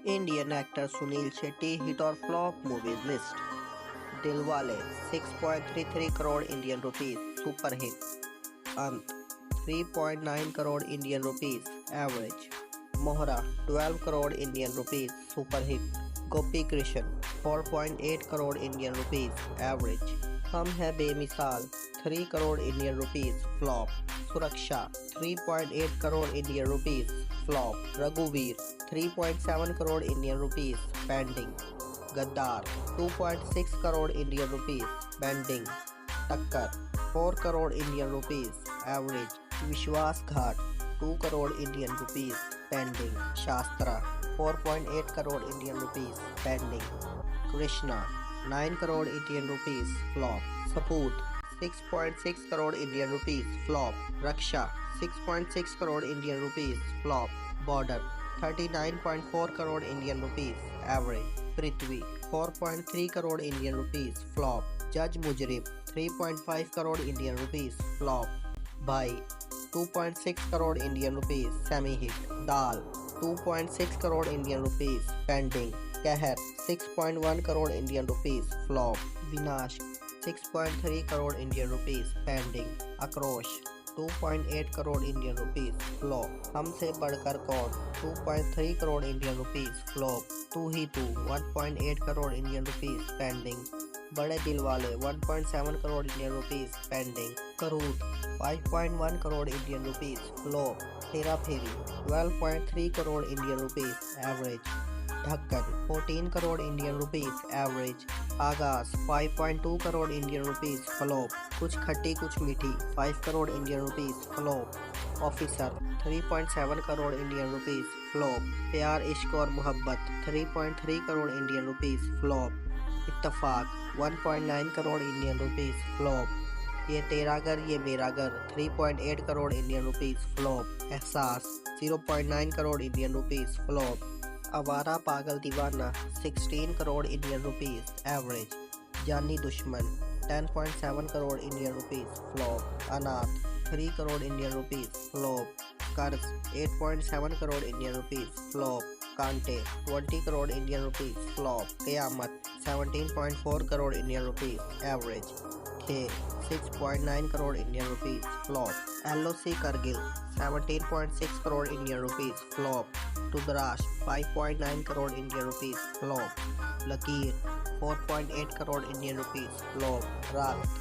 Indian actor Sunil Shetty hit or flop movies list. Dilwale 6.33 crore Indian rupees super hit. Ant 3.9 crore Indian rupees average. Mohra 12 crore Indian rupees super hit. Gopi Krishan 4.8 crore Indian rupees average. Hum Hai Bemisal 3 crore Indian rupees flop. Suraksha 3.8 crore Indian rupees flop. Raghuveer 3.7 crore Indian rupees pending. Gaddar 2.6 crore Indian rupees pending. Takkar 4 crore Indian rupees average. Vishwas Ghat 2 crore Indian rupees pending. Shastra 4.8 crore Indian rupees pending. Krishna 9 crore Indian rupees flop. Sapoot 6.6 crore Indian rupees flop. Raksha 6.6 crore Indian rupees flop. Border 39.4 crore Indian rupees average. Prithvi 4.3 crore Indian rupees flop. Judge Mujrim 3.5 crore Indian rupees flop. Bhai 2.6 crore Indian rupees semi hit. Dal 2.6 crore Indian rupees pending. Kahar 6.1 crore Indian rupees flop. Vinash 6.3 crore Indian rupees pending. Akrosh 2.8 crore Indian rupees flop. हमसे बढ़कर कौन 2.3 crore Indian rupees flop. तू ही तू 1.8 crore Indian rupees pending. बड़े दिल वाले 1.7 crore Indian rupees pending. करूट 5.1 crore Indian rupees flop. Hera फेरी 12.3 crore Indian rupees average. ढक्कन 14 crore Indian rupees average. आगाज 5.2 crore Indian rupees flop. कुछ खट्टी कुछ मीठी 5 crore Indian rupees flop. Officer 3.7 crore Indian rupees flop. प्यार इश्क और मोहब्बत 3.3 crore Indian rupees flop. इत्तफाक 1.9 crore Indian rupees flop. ये तेरा घर ये मेरा घर 3.8 crore Indian rupees flop. एहसास 0.9 crore Indian rupees flop. आवारा पागल दीवाना 16 crore Indian rupees average. जानी दुश्मन 10.7 crore Indian rupees flop. अनाथ 3 crore Indian rupees flop. कर्ज 8.7 crore Indian rupees flop. कांटे 20 crore Indian rupees flop. क़यामत 17.4 crore Indian rupees average. खेल 6.9 crore Indian rupees flop. LOC Kargil 17.6 crore Indian rupees flop. Tudrash 5.9 crore Indian rupees flop. Lakeer 4.8 crore Indian rupees flop. Raat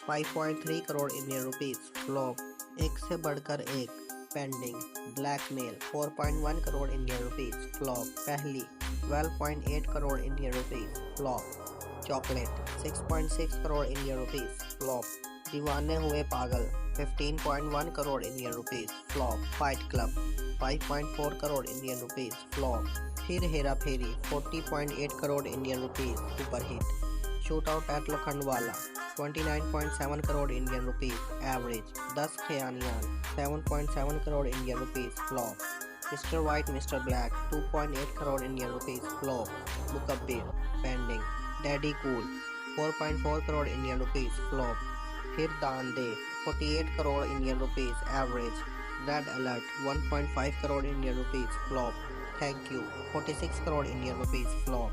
5.3 crore Indian rupees flop. एक से बढ़कर एक pending. Blackmail 4.1 crore Indian rupees flop. पहली 12.8 crore Indian rupees flop. Chocolate 6.6 crore Indian rupees flop. दीवाने हुए पागल 15.1 crore Indian rupees flop. Fight club 5.4 crore Indian rupees flop. फिर हेरा फेरी 40.8 crore Indian rupees super hit. Shoot out at Lokhandwala 29.7 crore Indian rupees average. 10 खयानियान 7.7 crore Indian rupees flop. Mr. White Mr. Black 2.8 crore Indian rupees flop. मुकब्बिर pending. Daddy Cool 4.4 crore Indian rupees flop. फिर दान दे 48 crore Indian rupees average. Red Alert 1.5 crore Indian rupees flop. Thank you 46 crore Indian rupees flop.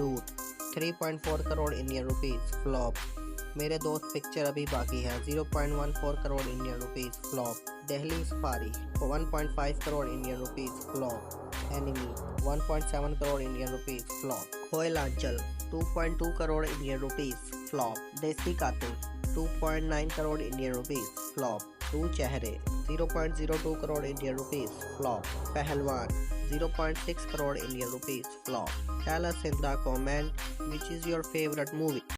Loot 3.4 crore Indian rupees flop. मेरे दोस्त picture अभी बाकी है 0.14 crore Indian rupees flop. Delhi safari 1.5 crore Indian rupees flop. Enemy 1.7 crore Indian rupees flop. Koylanchal 2.2 crore Indian rupees flop. देसी कातिल 2.9 crore Indian rupees flop. Two चेहरे 0.02 crore Indian rupees flop. पहलवान 0.6 crore Indian rupees flop. Tell us in the comment which is your favorite movie.